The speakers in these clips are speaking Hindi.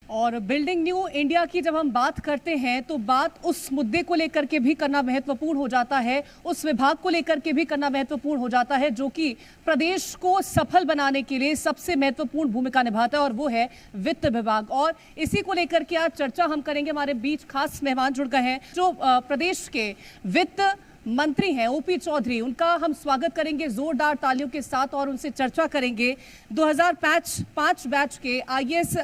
और बिल्डिंग न्यू इंडिया की जब हम बात करते हैं तो बात उस मुद्दे को लेकर के भी करना महत्वपूर्ण हो जाता है, उस विभाग को लेकर के भी करना महत्वपूर्ण हो जाता है जो कि प्रदेश को सफल बनाने के लिए सबसे महत्वपूर्ण भूमिका निभाता है, और वो है वित्त विभाग। और इसी को लेकर के आज चर्चा हम करेंगे। हमारे बीच खास मेहमान जुड़ गए हैं जो प्रदेश के वित्त मंत्री हैं ओपी चौधरी। उनका हम स्वागत करेंगे जोरदार तालियों के साथ और उनसे चर्चा करेंगे। 2005 बैच के आईएएस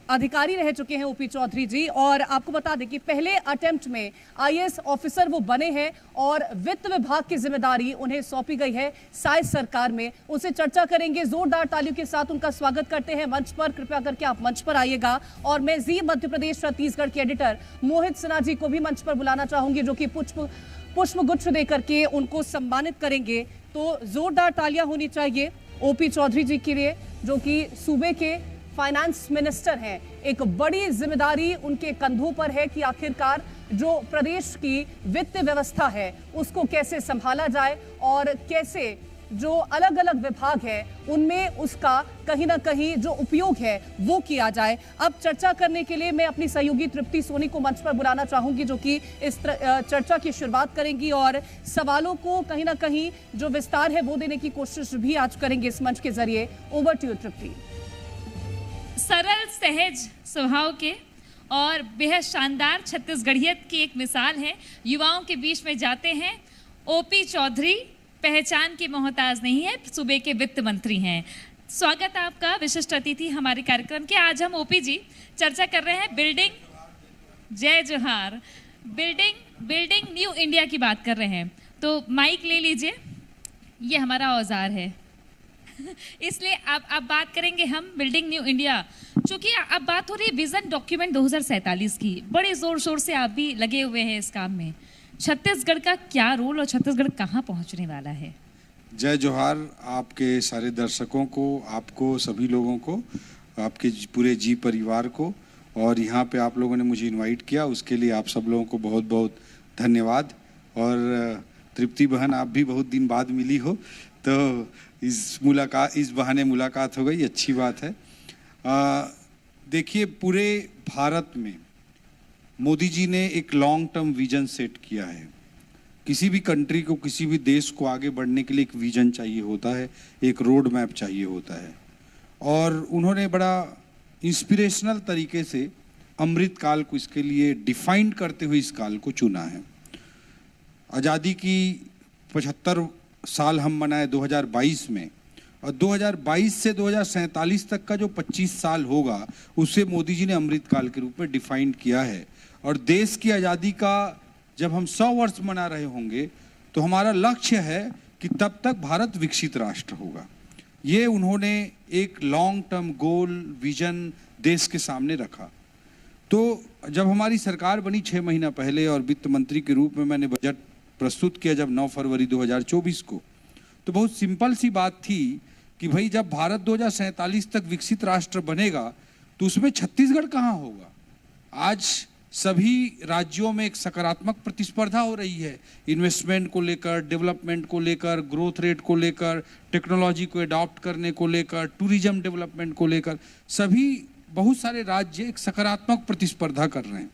अधिकारी रह चुके हैं ओपी चौधरी जी, और आपको बता दें कि पहले अटेम्प्ट में आईएएस ऑफिसर वो बने हैं और वित्त विभाग की जिम्मेदारी उन्हें सौंपी गई है साइज सरकार में। उनसे चर्चा करेंगे। जोरदार तालियों के साथ उनका स्वागत करते हैं मंच पर। कृपया करके आप मंच पर आइएगा। और मैं जी मध्य प्रदेश छत्तीसगढ़ के एडिटर मोहित सिन्हा जी को भी मंच पर बुलाना चाहूंगी जो कि पुष्प गुच्छ देकर के उनको सम्मानित करेंगे। तो जोरदार तालियां होनी चाहिए ओपी चौधरी जी के लिए जो कि सूबे के फाइनेंस मिनिस्टर हैं। एक बड़ी जिम्मेदारी उनके कंधों पर है कि आखिरकार जो प्रदेश की वित्त व्यवस्था है उसको कैसे संभाला जाए और कैसे जो अलग अलग विभाग है उनमें उसका कहीं ना कहीं जो उपयोग है वो किया जाए। अब चर्चा करने के लिए मैं अपनी सहयोगी तृप्ति सोनी को मंच पर बुलाना चाहूंगी जो कि इस चर्चा की शुरुआत करेंगी और सवालों को कहीं ना कहीं जो विस्तार है वो देने की कोशिश भी आज करेंगे इस मंच के जरिए। ओवर टू यू तृप्ति। सरल सहज स्वभाव के और बेहद शानदार छत्तीसगढ़ियत की एक मिसाल है। युवाओं के बीच में जाते हैं। ओपी चौधरी पहचान के मोहताज नहीं है, सूबे के वित्त मंत्री हैं। स्वागत आपका विशिष्ट अतिथि हमारे कार्यक्रम के। आज हम ओपी जी चर्चा कर रहे हैं बिल्डिंग जय जोहार बिल्डिंग न्यू इंडिया की बात कर रहे हैं। तो माइक ले लीजिए, ये हमारा औजार है इसलिए अब बात करेंगे हम बिल्डिंग न्यू इंडिया। चूंकि अब बात हो रही है विजन डॉक्यूमेंट 2047 की, बड़े जोर शोर से आप भी लगे हुए हैं इस काम में। छत्तीसगढ़ का क्या रोल और छत्तीसगढ़ कहां पहुंचने वाला है? जय जोहार आपके सारे दर्शकों को, आपको सभी लोगों को, आपके पूरे जी परिवार को, और यहाँ पे आप लोगों ने मुझे इनवाइट किया उसके लिए आप सब लोगों को बहुत बहुत धन्यवाद। और तृप्ति बहन, आप भी बहुत दिन बाद मिली हो तो इस बहाने मुलाकात हो गई, अच्छी बात है। देखिए, पूरे भारत में मोदी जी ने एक लॉन्ग टर्म विजन सेट किया है। किसी भी कंट्री को, किसी भी देश को आगे बढ़ने के लिए एक विजन चाहिए होता है, एक रोड मैप चाहिए होता है। और उन्होंने बड़ा इंस्पिरेशनल तरीके से अमृत काल को इसके लिए डिफाइन करते हुए इस काल को चुना है। आज़ादी की 75 साल हम मनाए 2022 में, और 2022 से 2047 तक का जो 25 साल होगा उसे मोदी जी ने अमृत काल के रूप में डिफाइन किया है। और देश की आज़ादी का जब हम 100 वर्ष मना रहे होंगे तो हमारा लक्ष्य है कि तब तक भारत विकसित राष्ट्र होगा। ये उन्होंने एक लॉन्ग टर्म गोल विजन देश के सामने रखा। तो जब हमारी सरकार बनी 6 महीना पहले और वित्त मंत्री के रूप में मैंने बजट प्रस्तुत किया जब 9 फरवरी 2024 को, तो बहुत सिंपल सी बात थी कि भाई जब भारत 2047 तक विकसित राष्ट्र बनेगा तो उसमें छत्तीसगढ़ कहाँ होगा। आज सभी राज्यों में एक सकारात्मक प्रतिस्पर्धा हो रही है, इन्वेस्टमेंट को लेकर, डेवलपमेंट को लेकर, ग्रोथ रेट को लेकर, टेक्नोलॉजी को अडॉप्ट करने को लेकर, टूरिज्म डेवलपमेंट को लेकर, सभी बहुत सारे राज्य एक सकारात्मक प्रतिस्पर्धा कर रहे हैं।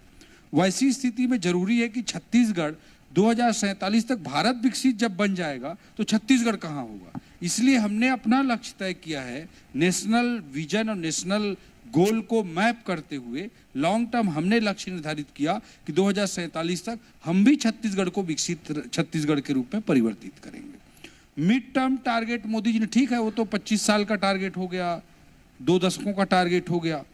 वैसी स्थिति में जरूरी है कि छत्तीसगढ़ 2047 तक भारत विकसित जब बन जाएगा तो छत्तीसगढ़ कहाँ होगा। इसलिए हमने अपना लक्ष्य तय किया है, नेशनल विजन और नेशनल गोल को मैप करते हुए लॉन्ग टर्म हमने लक्ष्य निर्धारित किया कि 2047 तक हम भी छत्तीसगढ़ को विकसित छत्तीसगढ़ के रूप में परिवर्तित करेंगे। Mid term target Modi ji ने, ठीक है वो तो 25 साल का टारगेट हो गया, 2 दशकों का टारगेट हो गया।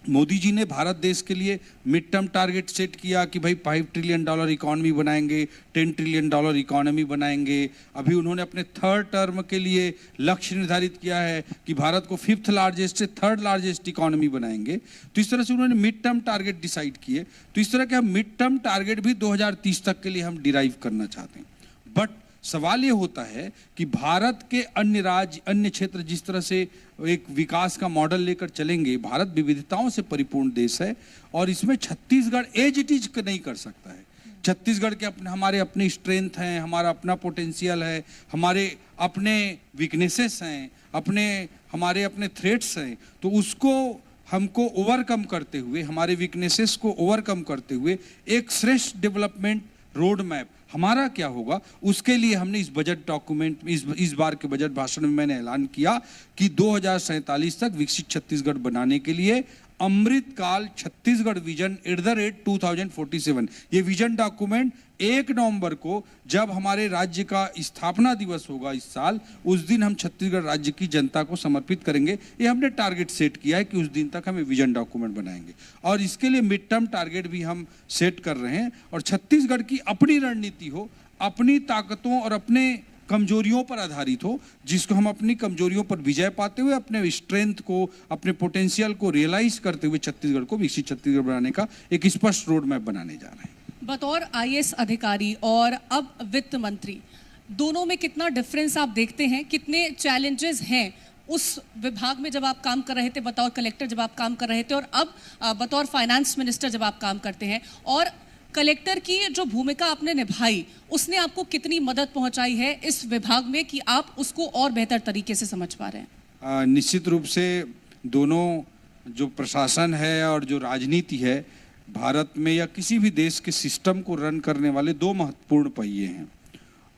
मोदी जी ने भारत देश के लिए मिड टर्म टारगेट सेट किया कि भाई $5 ट्रिलियन इकोनॉमी बनाएंगे, $10 ट्रिलियन इकोनॉमी बनाएंगे। अभी उन्होंने अपने 3rd टर्म के लिए लक्ष्य निर्धारित किया है कि भारत को 5th लार्जेस्ट से 3rd लार्जेस्ट इकोनॉमी बनाएंगे। तो इस तरह से उन्होंने मिड टर्म टारगेट डिसाइड किए। तो इस तरह के हम मिड टर्म टारगेट भी 2030 तक के लिए हम डिराइव करना चाहते हैं। बट सवाल ये होता है कि भारत के अन्य राज्य, अन्य क्षेत्र जिस तरह से एक विकास का मॉडल लेकर चलेंगे, भारत विविधताओं से परिपूर्ण देश है और इसमें छत्तीसगढ़ एज इट इज नहीं कर सकता है। छत्तीसगढ़ के हमारे अपने स्ट्रेंथ हैं, हमारा अपना पोटेंशियल है, हमारे अपने वीकनेसेस हैं, हमारे अपने थ्रेट्स हैं। तो उसको हमको ओवरकम करते हुए, हमारे वीकनेसेस को ओवरकम करते हुए एक श्रेष्ठ डेवलपमेंट रोड मैप हमारा क्या होगा, उसके लिए हमने इस बजट डॉक्यूमेंट में, इस बार के बजट भाषण में मैंने ऐलान किया कि 2047 तक विकसित छत्तीसगढ़ बनाने के लिए अमृतकाल छत्तीसगढ़ विजन @2047, ये विजन डॉक्यूमेंट 1 नवंबर को जब हमारे राज्य का स्थापना दिवस होगा इस साल, उस दिन हम छत्तीसगढ़ राज्य की जनता को समर्पित करेंगे। ये हमने टारगेट सेट किया है कि उस दिन तक हम विजन डॉक्यूमेंट बनाएंगे और इसके लिए मिड टर्म टारगेट भी हम सेट कर रहे हैं। और छत्तीसगढ़ की अपनी रणनीति हो, अपनी ताकतों और अपने कमजोरियों पर आधारित हो, जिसको हम अपनी कमजोरियों पर विजय पाते हुए अपने स्ट्रेंथ को, अपने पोटेंशियल को रियलाइज करते हुए छत्तीसगढ़ को विकसित छत्तीसगढ़ बनाने का एक स्पष्ट रोड मैप बनाने जा रहे हैं। बतौर आईएएस अधिकारी और अब वित्त मंत्री, दोनों में कितना डिफरेंस आप देखते हैं? कितने चैलेंजेस हैं उस विभाग में जब आप काम कर रहे थे, बतौर कलेक्टर जब आप काम कर रहे थे, और अब बतौर फाइनेंस मिनिस्टर जब आप काम करते हैं? और कलेक्टर की जो भूमिका आपने निभाई, उसने आपको कितनी मदद पहुंचाई है इस विभाग में कि आप उसको और बेहतर तरीके से समझ पा रहे हैं? निश्चित रूप से दोनों, जो प्रशासन है और जो राजनीति है, भारत में या किसी भी देश के सिस्टम को रन करने वाले दो महत्वपूर्ण पहिए हैं।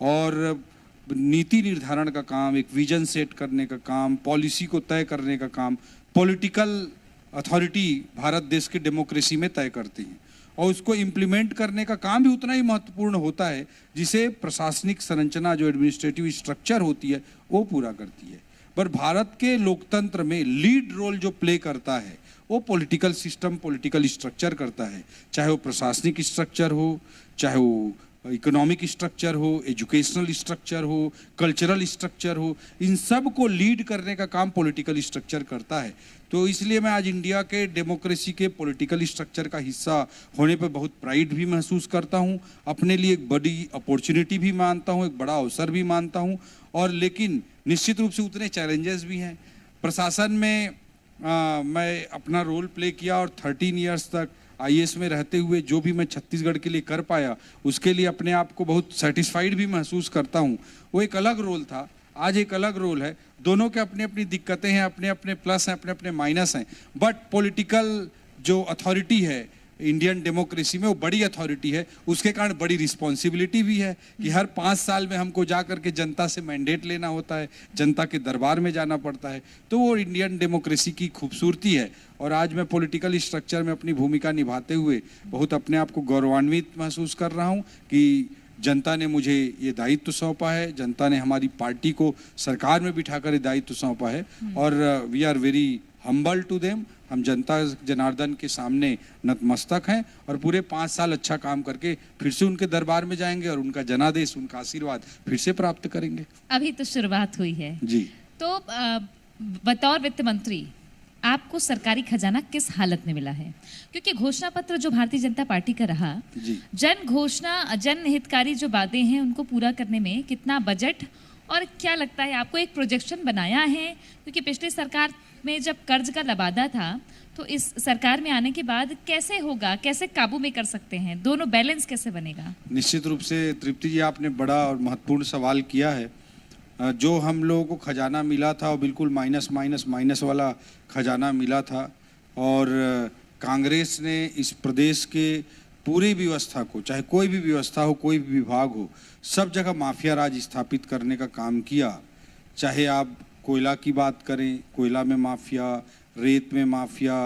और नीति निर्धारण का काम, एक विजन सेट करने का काम, पॉलिसी को तय करने का काम पॉलिटिकल अथॉरिटी भारत देश के डेमोक्रेसी में तय करती हैं, और उसको इम्प्लीमेंट करने का काम भी उतना ही महत्वपूर्ण होता है जिसे प्रशासनिक संरचना, जो एडमिनिस्ट्रेटिव स्ट्रक्चर होती है, वो पूरा करती है। पर भारत के लोकतंत्र में लीड रोल जो प्ले करता है वो पॉलिटिकल सिस्टम, पॉलिटिकल स्ट्रक्चर करता है, चाहे वो प्रशासनिक स्ट्रक्चर हो, चाहे वो इकोनॉमिक स्ट्रक्चर हो, एजुकेशनल स्ट्रक्चर हो, कल्चरल स्ट्रक्चर हो, इन सब को लीड करने का काम पॉलिटिकल स्ट्रक्चर करता है। तो इसलिए मैं आज इंडिया के डेमोक्रेसी के पॉलिटिकल स्ट्रक्चर का हिस्सा होने पर बहुत प्राइड भी महसूस करता हूँ, अपने लिए एक बड़ी अपॉर्चुनिटी भी मानता हूँ, एक बड़ा अवसर भी मानता हूँ। और लेकिन निश्चित रूप से उतने चैलेंजेस भी हैं। प्रशासन में मैं अपना रोल प्ले किया और 13 इयर्स तक आईएएस में रहते हुए जो भी मैं छत्तीसगढ़ के लिए कर पाया, उसके लिए अपने आप को बहुत सेटिस्फाइड भी महसूस करता हूँ। वो एक अलग रोल था, आज एक अलग रोल है। दोनों के अपनी अपनी दिक्कतें हैं, अपने अपने प्लस हैं, अपने अपने माइनस हैं। बट पॉलिटिकल जो अथॉरिटी है इंडियन डेमोक्रेसी में, वो बड़ी अथॉरिटी है, उसके कारण बड़ी रिस्पॉन्सिबिलिटी भी है कि हर 5 साल में हमको जा करके जनता से मैंडेट लेना होता है, जनता के दरबार में जाना पड़ता है। तो वो इंडियन डेमोक्रेसी की खूबसूरती है। और आज मैं पॉलिटिकल स्ट्रक्चर में अपनी भूमिका निभाते हुए बहुत अपने आप को गौरवान्वित महसूस कर रहा हूँ कि जनता ने मुझे ये दायित्व सौंपा है, जनता ने हमारी पार्टी को सरकार में बिठाकर ये दायित्व सौंपा है। और we are very humble to them. हम जनता जनार्दन के सामने नतमस्तक हैं और पूरे 5 साल अच्छा काम करके फिर से उनके दरबार में जाएंगे और उनका जनादेश, उनका आशीर्वाद फिर से प्राप्त करेंगे। अभी तो शुरुआत हुई है जी। तो बतौर वित्त मंत्री आपको सरकारी खजाना किस हालत में मिला है? क्योंकि घोषणा पत्र जो भारतीय जनता पार्टी का रहा, जन घोषणा, जन हितकारी जो बातें हैं उनको पूरा करने में कितना बजट, और क्या लगता है आपको एक प्रोजेक्शन बनाया है? क्योंकि पिछली सरकार में जब कर्ज का लबादा था, तो इस सरकार में आने के बाद कैसे होगा, कैसे काबू में कर सकते हैं, दोनों बैलेंस कैसे बनेगा? निश्चित रूप से तृप्ति जी, आपने बड़ा और महत्वपूर्ण सवाल किया है। जो हम लोगों को खजाना मिला था वो बिल्कुल माइनस वाला खजाना मिला था। और कांग्रेस ने इस प्रदेश के पूरी व्यवस्था को, चाहे कोई भी व्यवस्था हो, कोई भी विभाग हो, सब जगह माफिया राज स्थापित करने का काम किया। चाहे आप कोयला की बात करें, कोयला में माफिया, रेत में माफिया,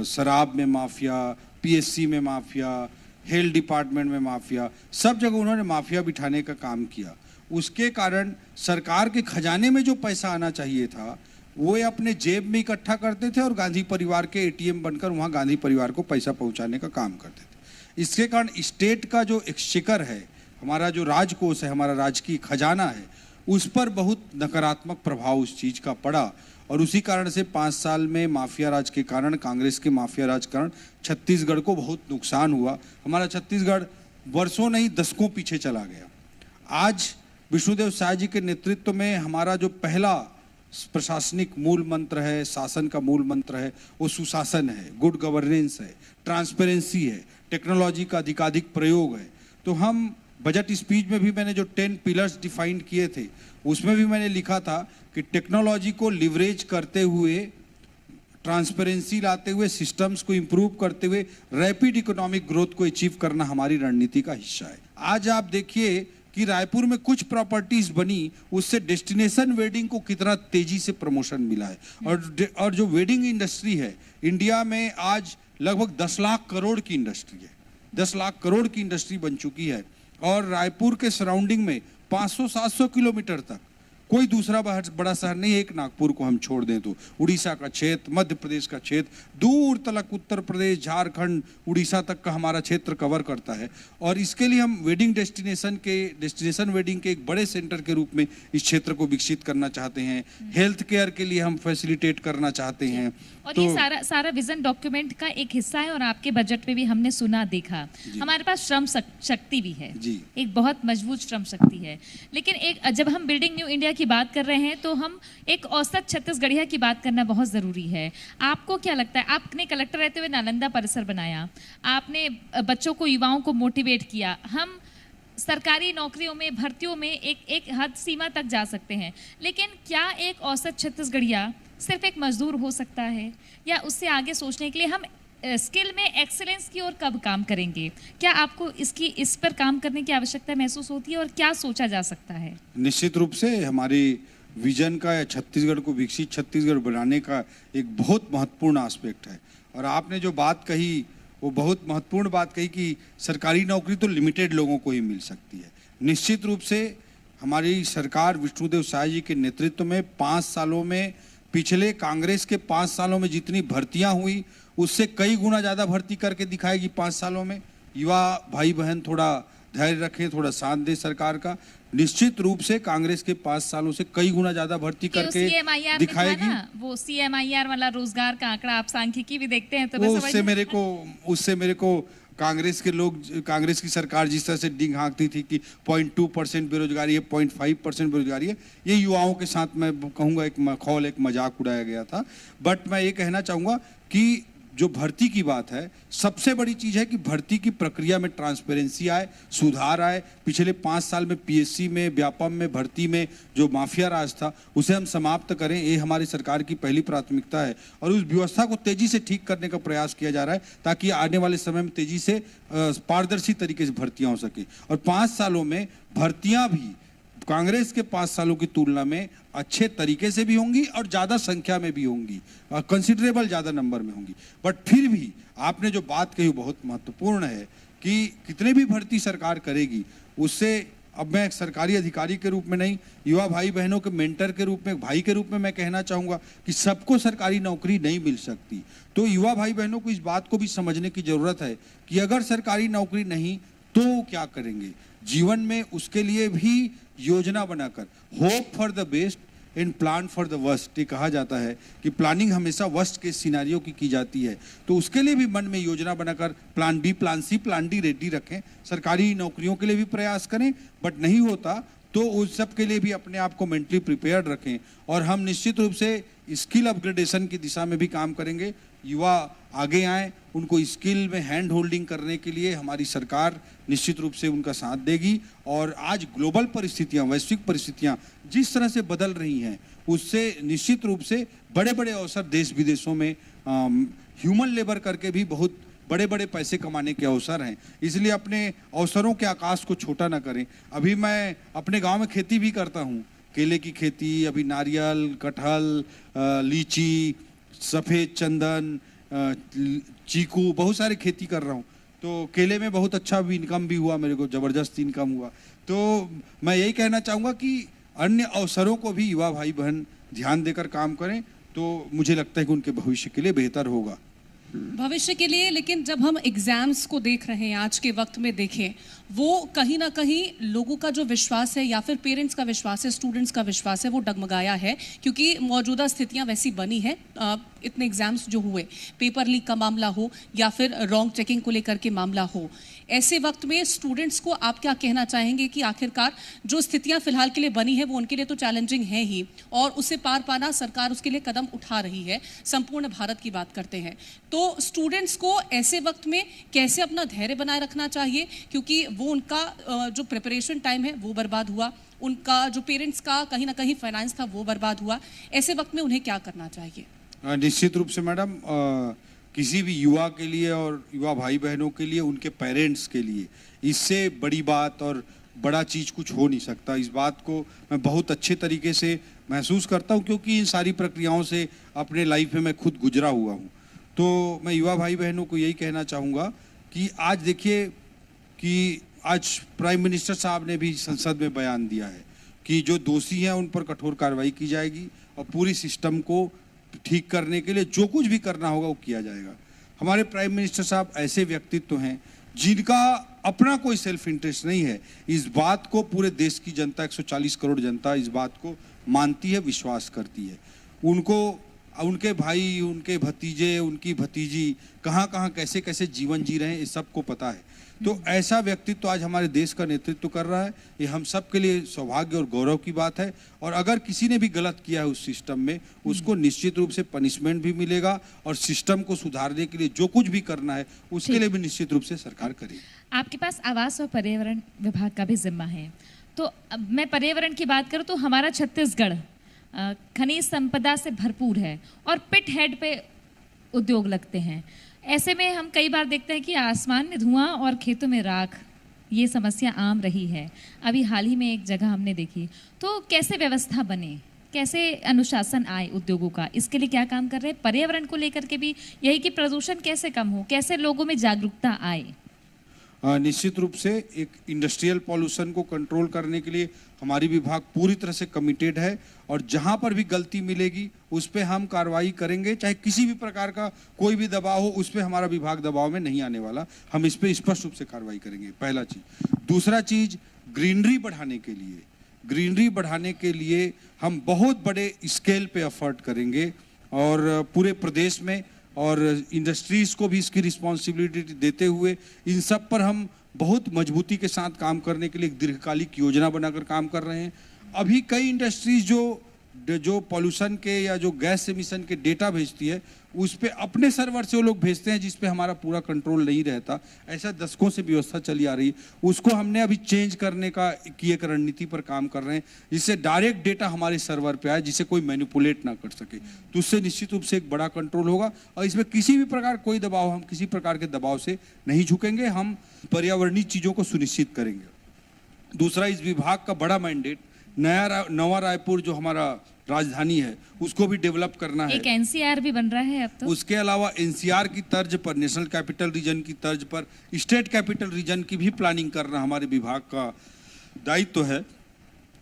शराब में माफिया, पीएससी में माफिया, हेल्थ डिपार्टमेंट में माफिया, सब जगह उन्होंने माफिया बिठाने का काम किया। उसके कारण सरकार के खजाने में जो पैसा आना चाहिए था वो अपने जेब में इकट्ठा करते थे और गांधी परिवार के एटीएम बनकर वहाँ गांधी परिवार को पैसा पहुँचाने का काम करते थे। इसके कारण स्टेट का जो एक्सचेकर है, हमारा जो राजकोष है, हमारा राजकीय खजाना है, उस पर बहुत नकारात्मक प्रभाव उस चीज़ का पड़ा। और उसी कारण से 5 साल में माफिया राज के कारण, कांग्रेस के माफिया राज के कारण छत्तीसगढ़ को बहुत नुकसान हुआ। हमारा छत्तीसगढ़ वर्षों नहीं दशकों पीछे चला गया। आज विष्णुदेव साय जी के नेतृत्व में हमारा जो पहला प्रशासनिक मूल मंत्र है, शासन का मूल मंत्र है, वो सुशासन है, गुड गवर्नेंस है, ट्रांसपेरेंसी है, टेक्नोलॉजी का अधिकाधिक प्रयोग है। तो हम बजट स्पीच में भी मैंने जो 10 पिलर्स डिफाइन किए थे, उसमें भी मैंने लिखा था कि टेक्नोलॉजी को लिवरेज करते हुए ट्रांसपेरेंसी लाते हुए, सिस्टम्स को इंप्रूव करते हुए रैपिड इकोनॉमिक ग्रोथ को अचीव करना हमारी रणनीति का हिस्सा है। आज आप देखिए कि रायपुर में कुछ प्रॉपर्टीज बनी, उससे डेस्टिनेशन वेडिंग को कितना तेजी से प्रमोशन मिला है। और जो वेडिंग इंडस्ट्री है इंडिया में आज लगभग 10 लाख करोड़ की इंडस्ट्री है, 10 लाख करोड़ की इंडस्ट्री बन चुकी है। और रायपुर के सराउंडिंग में 500-700 किलोमीटर तक कोई दूसरा बड़ा शहर नहीं है। एक नागपुर को हम छोड़ दें तो उड़ीसा का क्षेत्र, मध्य प्रदेश का क्षेत्र, दूर तक उत्तर प्रदेश, झारखंड, उड़ीसा तक का हमारा क्षेत्र कवर करता है। और इसके लिए हम वेडिंग डेस्टिनेशन वेडिंग के एक बड़े सेंटर के रूप में इस क्षेत्र को विकसित करना चाहते हैं। हेल्थ केयर के लिए हम फैसिलिटेट करना चाहते हैं। और तो ये सारा विजन डॉक्यूमेंट का एक हिस्सा है और आपके बजट में भी हमने सुना देखा। हमारे पास श्रम शक्ति भी है जी। एक बहुत मजबूत श्रम शक्ति है। लेकिन एक जब हम बिल्डिंग न्यू इंडिया की बात कर रहे हैं तो हम एक औसत छत्तीसगढ़िया की बात करना बहुत ज़रूरी है। आपको क्या लगता है, आपने कलेक्टर रहते हुए नालंदा परिसर बनाया, आपने बच्चों को, युवाओं को मोटिवेट किया। हम सरकारी नौकरियों में, भर्तियों में एक हद सीमा तक जा सकते हैं, लेकिन क्या एक औसत छत्तीसगढ़िया सिर्फ एक मजदूर हो सकता है, या उससे आगे सोचने के लिए हम स्किल में एक्सीलेंस की ओर कब काम करेंगे? क्या आपको इस पर काम करने की आवश्यकता महसूस होती है और क्या सोचा जा सकता है? निश्चित रूप से हमारी विजन का या छत्तीसगढ़ को विकसित छत्तीसगढ़ बनाने का एक बहुत महत्वपूर्ण एस्पेक्ट है। और आपने जो बात कही वो बहुत महत्वपूर्ण बात कही कि सरकारी नौकरी तो लिमिटेड लोगों को ही मिल सकती है। निश्चित रूप से हमारी सरकार विष्णुदेव साय जी के नेतृत्व में 5 सालों में, पिछले कांग्रेस के 5 सालों में जितनी भर्तियां हुई उससे कई गुना ज़्यादा भर्ती करके दिखाएगी 5 सालों में। युवा भाई बहन थोड़ा धैर्य रखें, थोड़ा साथ दे सरकार का। निश्चित रूप से कांग्रेस के 5 सालों से कई गुना ज्यादा भर्ती करके दिखाएगी। वो CMIR वाला रोजगार का आंकड़ा आप सांख्यिकी भी देखते हैं तो वो उससे मेरे को कांग्रेस के लोग, कांग्रेस की सरकार जिस तरह से डिंग हाँकती थी कि 0.2% बेरोजगारी है, 0.5% बेरोजगारी है, ये युवाओं के साथ मैं कहूँगा एक मखौल, एक मजाक उड़ाया गया था। बट मैं ये कहना चाहूँगा कि जो भर्ती की बात है, सबसे बड़ी चीज़ है कि भर्ती की प्रक्रिया में ट्रांसपेरेंसी आए, सुधार आए। पिछले 5 साल में PSC में, व्यापम में, भर्ती में जो माफिया राज था उसे हम समाप्त करें, ये हमारी सरकार की पहली प्राथमिकता है। और उस व्यवस्था को तेजी से ठीक करने का प्रयास किया जा रहा है ताकि आने वाले समय में तेजी से पारदर्शी तरीके से भर्तियाँ हो सके। और 5 सालों में भर्तियाँ भी कांग्रेस के 5 सालों की तुलना में अच्छे तरीके से भी होंगी और ज़्यादा संख्या में भी होंगी, कंसिडरेबल ज़्यादा नंबर में होंगी। बट फिर भी आपने जो बात कही बहुत महत्वपूर्ण है कि कितने भी भर्ती सरकार करेगी उससे, अब मैं एक सरकारी अधिकारी के रूप में नहीं, युवा भाई बहनों के मेंटर के रूप में, भाई के रूप में मैं कहना चाहूँगा कि सबको सरकारी नौकरी नहीं मिल सकती। तो युवा भाई बहनों को इस बात को भी समझने की ज़रूरत है कि अगर सरकारी नौकरी नहीं तो क्या करेंगे जीवन में, उसके लिए भी योजना बनाकर, hope for the best and plan for the worst, ये कहा जाता है कि प्लानिंग हमेशा वर्स्ट के सिनारियों की जाती है। तो उसके लिए भी मन में योजना बनाकर plan B, plan C, plan D ready रखें। सरकारी नौकरियों के लिए भी प्रयास करें, बट नहीं होता तो उस सब के लिए भी अपने आप को मेंटली प्रिपेयर्ड रखें। और हम निश्चित रूप से स्किल अपग्रेडेशन की दिशा में भी काम करेंगे। युवा आगे आएँ, उनको स्किल में हैंड होल्डिंग करने के लिए हमारी सरकार निश्चित रूप से उनका साथ देगी। और आज ग्लोबल परिस्थितियां, वैश्विक परिस्थितियां जिस तरह से बदल रही हैं, उससे निश्चित रूप से बड़े बड़े अवसर देश विदेशों में ह्यूमन लेबर करके भी बहुत बड़े बड़े पैसे कमाने के अवसर हैं। इसलिए अपने अवसरों के आकाश को छोटा ना करें। अभी मैं अपने गाँव में खेती भी करता हूँ, केले की खेती, अभी नारियल, कटहल, लीची, सफ़ेद चंदन, चीकू, बहुत सारी खेती कर रहा हूँ। तो केले में बहुत अच्छा भी इनकम भी हुआ, मेरे को ज़बरदस्त इनकम हुआ। तो मैं यही कहना चाहूँगा कि अन्य अवसरों को भी युवा भाई बहन ध्यान देकर काम करें तो मुझे लगता है कि उनके भविष्य के लिए बेहतर होगा। भविष्य के लिए। लेकिन जब हम एग्जाम्स को देख रहे हैं आज के वक्त में देखें, वो कहीं ना कहीं लोगों का जो विश्वास है या फिर पेरेंट्स का विश्वास है, स्टूडेंट्स का विश्वास है, वो डगमगाया है क्योंकि मौजूदा स्थितियां वैसी बनी है। इतने एग्जाम्स जो हुए, पेपर लीक का मामला हो या फिर रॉन्ग चेकिंग को लेकर के मामला हो, ऐसे वक्त में स्टूडेंट्स को आप क्या कहना चाहेंगे कि आखिरकार जो स्थितियां फिलहाल के लिए बनी है वो उनके लिए तो चैलेंजिंग है ही, और उसे पार पाना सरकार उसके लिए कदम उठा रही है। संपूर्ण भारत की बात करते हैं तो स्टूडेंट्स को ऐसे वक्त में कैसे अपना धैर्य बनाए रखना चाहिए, क्योंकि वो उनका जो प्रिपरेशन टाइम है वो बर्बाद हुआ, उनका जो पेरेंट्स का कहीं ना कहीं फाइनेंस था वो बर्बाद हुआ। ऐसे वक्त में उन्हें क्या करना चाहिए? निश्चित रूप से मैडम, किसी भी युवा के लिए और युवा भाई बहनों के लिए, उनके पेरेंट्स के लिए इससे बड़ी बात और बड़ा चीज़ कुछ हो नहीं सकता। इस बात को मैं बहुत अच्छे तरीके से महसूस करता हूं, क्योंकि इन सारी प्रक्रियाओं से अपने लाइफ में मैं खुद गुजरा हुआ हूं। तो मैं युवा भाई बहनों को यही कहना चाहूँगा कि आज देखिए कि आज प्राइम मिनिस्टर साहब ने भी संसद में बयान दिया है कि जो दोषी हैं उन पर कठोर कार्रवाई की जाएगी और पूरी सिस्टम को ठीक करने के लिए जो कुछ भी करना होगा वो किया जाएगा। हमारे प्राइम मिनिस्टर साहब ऐसे व्यक्तित्व हैं जिनका अपना कोई सेल्फ इंटरेस्ट नहीं है। इस बात को पूरे देश की जनता, 140 करोड़ जनता इस बात को मानती है, विश्वास करती है। उनको उनके भाई, उनके भतीजे, उनकी भतीजी कहाँ कहाँ कैसे कैसे जीवन जी रहे हैं, ये सबको पता है। तो ऐसा व्यक्तित्व तो आज हमारे देश का नेतृत्व कर रहा है, ये हम सब के लिए सौभाग्य और गौरव की बात है। और अगर किसी ने भी गलत किया है उस सिस्टम में, उसको निश्चित रूप से पनिशमेंट भी मिलेगा और सिस्टम को सुधारने के लिए जो कुछ भी करना है उसके लिए भी निश्चित रूप से सरकार करेगी। आपके पास आवास और पर्यावरण विभाग का भी जिम्मा है, तो अब मैं पर्यावरण की बात करूँ तो हमारा छत्तीसगढ़ खनिज संपदा से भरपूर है और पिट हेड पे उद्योग लगते हैं। ऐसे में हम कई बार देखते हैं कि आसमान में धुआं और खेतों में राख, ये समस्या आम रही है। अभी हाल ही में एक जगह हमने देखी, तो कैसे व्यवस्था बने, कैसे अनुशासन आए उद्योगों का, इसके लिए क्या काम कर रहे हैं? पर्यावरण को लेकर के भी यही कि प्रदूषण कैसे कम हो, कैसे लोगों में जागरूकता आए? निश्चित रूप से एक इंडस्ट्रियल पॉल्यूशन को कंट्रोल करने के लिए हमारी विभाग पूरी तरह से कमिटेड है और जहां पर भी गलती मिलेगी उस पर हम कार्रवाई करेंगे। चाहे किसी भी प्रकार का कोई भी दबाव हो, उस पर हमारा विभाग दबाव में नहीं आने वाला। हम इस पर स्पष्ट रूप से कार्रवाई करेंगे, पहला चीज। दूसरा चीज, ग्रीनरी बढ़ाने के लिए हम बहुत बड़े स्केल पे एफर्ट करेंगे और पूरे प्रदेश में और इंडस्ट्रीज को भी इसकी रिस्पॉन्सिबिलिटी देते हुए इन सब पर हम बहुत मजबूती के साथ काम करने के लिए एक दीर्घकालिक योजना बनाकर काम कर रहे हैं। अभी कई इंडस्ट्रीज जो पॉल्यूशन के या जो गैस एमिशन के डेटा भेजती है, उस पे अपने सर्वर से वो लोग भेजते हैं जिस पे हमारा पूरा कंट्रोल नहीं रहता। ऐसा दशकों से व्यवस्था चली आ रही है, उसको हमने अभी चेंज करने की एक रणनीति पर काम कर रहे हैं, जिससे डायरेक्ट डेटा हमारे सर्वर पे आए, जिसे कोई मैनिपुलेट ना कर सके। तो उससे निश्चित रूप से एक बड़ा कंट्रोल होगा और इसमें किसी भी प्रकार कोई दबाव, हम किसी प्रकार के दबाव से नहीं झुकेंगे। हम पर्यावरणीय चीजों को सुनिश्चित करेंगे। दूसरा, इस विभाग का बड़ा मैंडेट नवा रायपुर जो हमारा राजधानी है उसको भी डेवलप करना है। एक एनसीआर भी बन रहा है अब तो। उसके अलावा एनसीआर की तर्ज पर, नेशनल कैपिटल रीजन की तर्ज पर स्टेट कैपिटल रीजन की भी प्लानिंग करना हमारे विभाग का दायित्व है।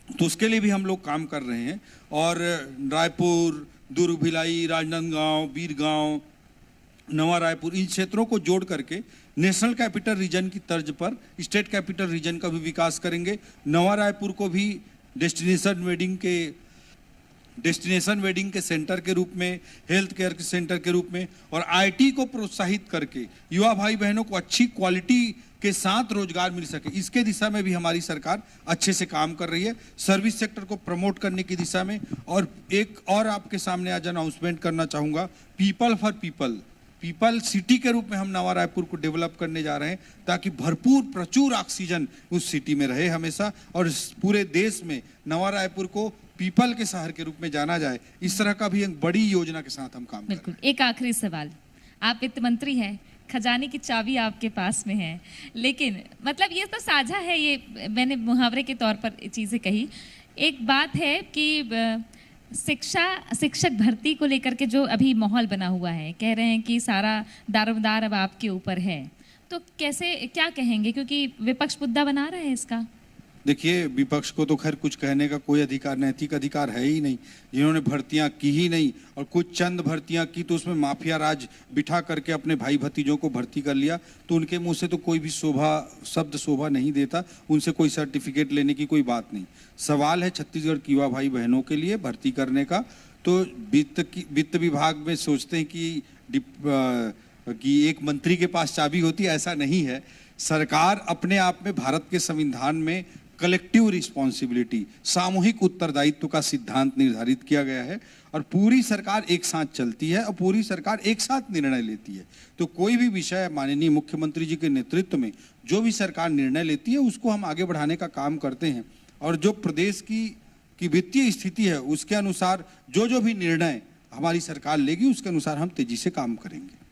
तो उसके लिए भी हम लोग काम कर रहे हैं और रायपुर, दुर्ग, भिलाई, राजनांदगांव, बीरगांव, नवा रायपुर, इन क्षेत्रों को जोड़ करके नेशनल कैपिटल रीजन की तर्ज पर स्टेट कैपिटल रीजन का भी विकास करेंगे। नवा रायपुर को भी डेस्टिनेशन वेडिंग के सेंटर के रूप में, हेल्थ केयर के सेंटर के रूप में और आईटी को प्रोत्साहित करके युवा भाई बहनों को अच्छी क्वालिटी के साथ रोजगार मिल सके, इसके दिशा में भी हमारी सरकार अच्छे से काम कर रही है। सर्विस सेक्टर को प्रमोट करने की दिशा में। और एक और आपके सामने आज अनाउंसमेंट करना चाहूँगा, पीपल फॉर पीपल सिटी के रूप में हम नवा रायपुर को डेवलप करने जा रहे हैं, ताकि प्रचुर ऑक्सीजन उस सिटी में रहे हमेशा और पूरे देश में नवा रायपुर को पीपल के शहर के रूप में जाना जाए। इस तरह का भी एक बड़ी योजना के साथ हम काम कर रहे हैं। बिल्कुल। एक आखिरी सवाल, आप वित्त मंत्री हैं, खजाने की चाबी आपके पास में है, लेकिन मतलब ये तो साझा है, ये मैंने मुहावरे के तौर पर चीज़ें कही। एक बात है कि शिक्षक भर्ती को लेकर के जो अभी माहौल बना हुआ है, कह रहे हैं कि सारा दारोमदार अब आपके ऊपर है, तो कैसे, क्या कहेंगे? क्योंकि विपक्ष मुद्दा बना रहा है इसका। देखिए, विपक्ष को तो खैर कुछ कहने का कोई अधिकार, नैतिक अधिकार है ही नहीं। जिन्होंने भर्तियां की ही नहीं और कुछ चंद भर्तियां की तो उसमें माफिया राज बिठा करके अपने भाई भतीजों को भर्ती कर लिया, तो उनके मुंह से तो कोई भी शब्द शोभा नहीं देता, उनसे कोई सर्टिफिकेट लेने की कोई बात नहीं। सवाल है छत्तीसगढ़ की युवा भाई बहनों के लिए भर्ती करने का। तो वित्त विभाग में सोचते हैं कि एक मंत्री के पास चाबी होती है, ऐसा नहीं है। सरकार अपने आप में, भारत के संविधान में कलेक्टिव रिस्पॉन्सिबिलिटी, सामूहिक उत्तरदायित्व का सिद्धांत निर्धारित किया गया है और पूरी सरकार एक साथ चलती है और पूरी सरकार एक साथ निर्णय लेती है। तो कोई भी विषय माननीय मुख्यमंत्री जी के नेतृत्व में जो भी सरकार निर्णय लेती है उसको हम आगे बढ़ाने का काम करते हैं और जो प्रदेश की वित्तीय स्थिति है उसके अनुसार जो भी निर्णय हमारी सरकार लेगी, उसके अनुसार हम तेजी से काम करेंगे।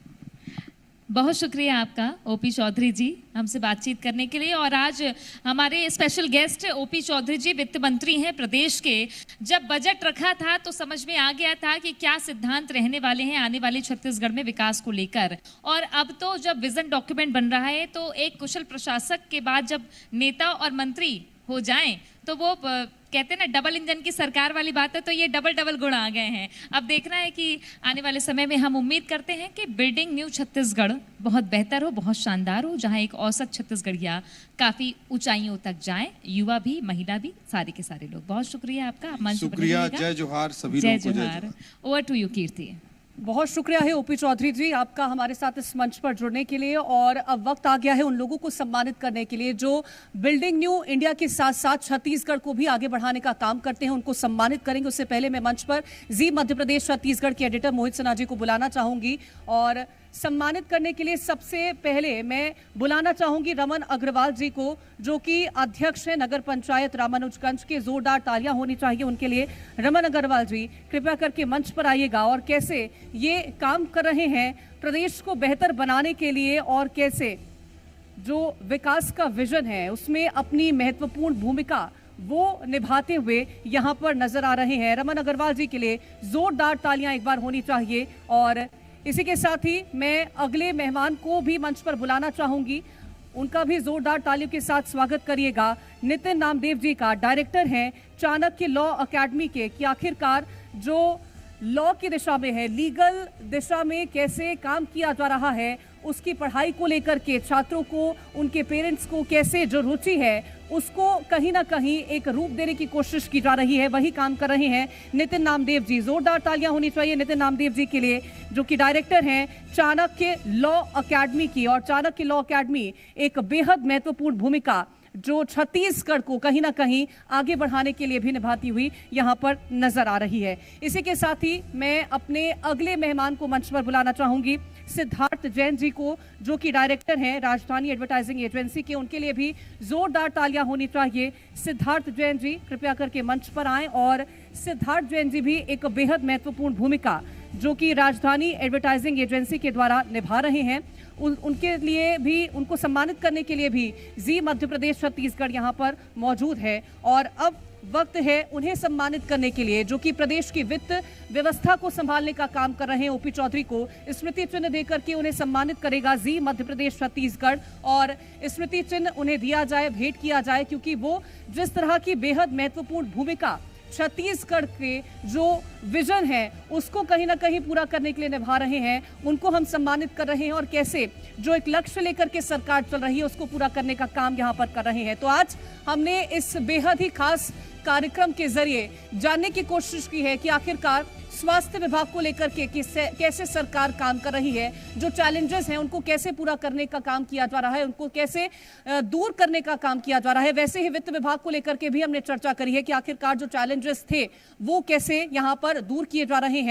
बहुत शुक्रिया आपका ओपी चौधरी जी हमसे बातचीत करने के लिए। और आज हमारे स्पेशल गेस्ट ओपी चौधरी जी वित्त मंत्री हैं प्रदेश के। जब बजट रखा था तो समझ में आ गया था कि क्या सिद्धांत रहने वाले हैं आने वाले छत्तीसगढ़ में विकास को लेकर। और अब तो जब विजन डॉक्यूमेंट बन रहा है तो एक कुशल प्रशासक के बाद जब नेता और मंत्री हो जाएं तो वो कहते हैं ना डबल इंजन की सरकार वाली बात है, तो ये डबल डबल गुण आ गए हैं। अब देखना है कि आने वाले समय में हम उम्मीद करते हैं कि बिल्डिंग न्यू छत्तीसगढ़ बहुत बेहतर हो, बहुत शानदार हो, जहां एक औसत छत्तीसगढ़िया काफी ऊंचाइयों तक जाए, युवा भी महिला भी सारे के सारे लोग। बहुत शुक्रिया आपका। आप मंच पर शुक्रिया, बने रहिएगा। जय जोहार सभी जय लोगों को, जय जोहार। जोहार। ओवर टू यू कीर्ति। बहुत शुक्रिया है ओपी चौधरी जी आपका हमारे साथ इस मंच पर जुड़ने के लिए। और अब वक्त आ गया है उन लोगों को सम्मानित करने के लिए जो बिल्डिंग न्यू इंडिया के साथ साथ छत्तीसगढ़ को भी आगे बढ़ाने का काम करते हैं, उनको सम्मानित करेंगे। उससे पहले मैं मंच पर जी मध्य प्रदेश छत्तीसगढ़ के एडिटर मोहित सिन्हा जी को बुलाना चाहूंगी। और सम्मानित करने के लिए सबसे पहले मैं बुलाना चाहूंगी रमन अग्रवाल जी को, जो कि अध्यक्ष है नगर पंचायत रामानुजगंज के। जोरदार तालियां होनी चाहिए उनके लिए। रमन अग्रवाल जी कृपया करके मंच पर आइएगा और कैसे ये काम कर रहे हैं प्रदेश को बेहतर बनाने के लिए और कैसे जो विकास का विजन है उसमें अपनी महत्वपूर्ण भूमिका वो निभाते हुए यहाँ पर नजर आ रहे हैं। रमन अग्रवाल जी के लिए जोरदार तालियां एक बार होनी चाहिए। और इसी के साथ ही मैं अगले मेहमान को भी मंच पर बुलाना चाहूंगी, उनका भी जोरदार तालियों के साथ स्वागत करिएगा। नितिन नामदेव जी का, डायरेक्टर हैं चाणक्य लॉ अकेडमी के, कि आखिरकार जो लॉ की दिशा में है, लीगल दिशा में कैसे काम किया जा रहा है, उसकी पढ़ाई को लेकर के छात्रों को, उनके पेरेंट्स को कैसे जो रुचि है उसको कहीं ना कहीं एक रूप देने की कोशिश की जा रही है, वही काम कर रहे हैं नितिन नामदेव जी। जोरदार तालियां होनी चाहिए नितिन नामदेव जी के लिए, जो कि डायरेक्टर हैं चाणक्य लॉ अकेडमी की। और चाणक्य लॉ अकेडमी एक बेहद महत्वपूर्ण भूमिका जो छत्तीसगढ़ को कहीं ना कहीं आगे बढ़ाने के लिए भी निभाती हुई यहाँ पर नजर आ रही है। इसी के साथ ही मैं अपने अगले मेहमान को मंच पर बुलाना चाहूंगी, सिद्धार्थ जैन जी को, जो कि डायरेक्टर हैं राजधानी एडवर्टाइजिंग एजेंसी के। उनके लिए भी जोरदार तालियां होनी चाहिए। सिद्धार्थ जैन जी कृपया करके मंच पर आएं। और सिद्धार्थ जैन जी भी एक बेहद महत्वपूर्ण भूमिका जो कि राजधानी एडवर्टाइजिंग एजेंसी के द्वारा निभा रहे हैं, उनके लिए भी, उनको सम्मानित करने के लिए भी जी मध्य प्रदेश छत्तीसगढ़ यहाँ पर मौजूद है। और अब वक्त है उन्हें सम्मानित करने के लिए, जो कि प्रदेश की वित्त व्यवस्था को संभालने का काम कर रहे हैं। ओपी चौधरी को स्मृति चिन्ह देकर के उन्हें सम्मानित करेगा जी मध्य प्रदेश छत्तीसगढ़। और स्मृति चिन्ह उन्हें दिया जाए, भेंट किया जाए, क्योंकि वो जिस तरह की बेहद महत्वपूर्ण भूमिका छत्तीसगढ़ के जो विजन है उसको कहीं ना कहीं पूरा करने के लिए निभा रहे हैं, उनको हम सम्मानित कर रहे हैं। और कैसे जो एक लक्ष्य लेकर के सरकार चल रही है उसको पूरा करने का काम यहाँ पर कर रहे हैं। तो आज हमने इस बेहद ही खास कार्यक्रम के जरिए जानने की कोशिश की है कि आखिरकार स्वास्थ्य विभाग को लेकर के कैसे सरकार काम कर रही है, जो चैलेंजेस हैं उनको कैसे पूरा करने का काम किया जा रहा है, उनको कैसे दूर करने का काम किया जा रहा है। वैसे ही वित्त विभाग को लेकर के भी हमने चर्चा करी है कि आखिरकार जो चैलेंजेस थे वो कैसे यहाँ पर दूर किए जा रहे हैं।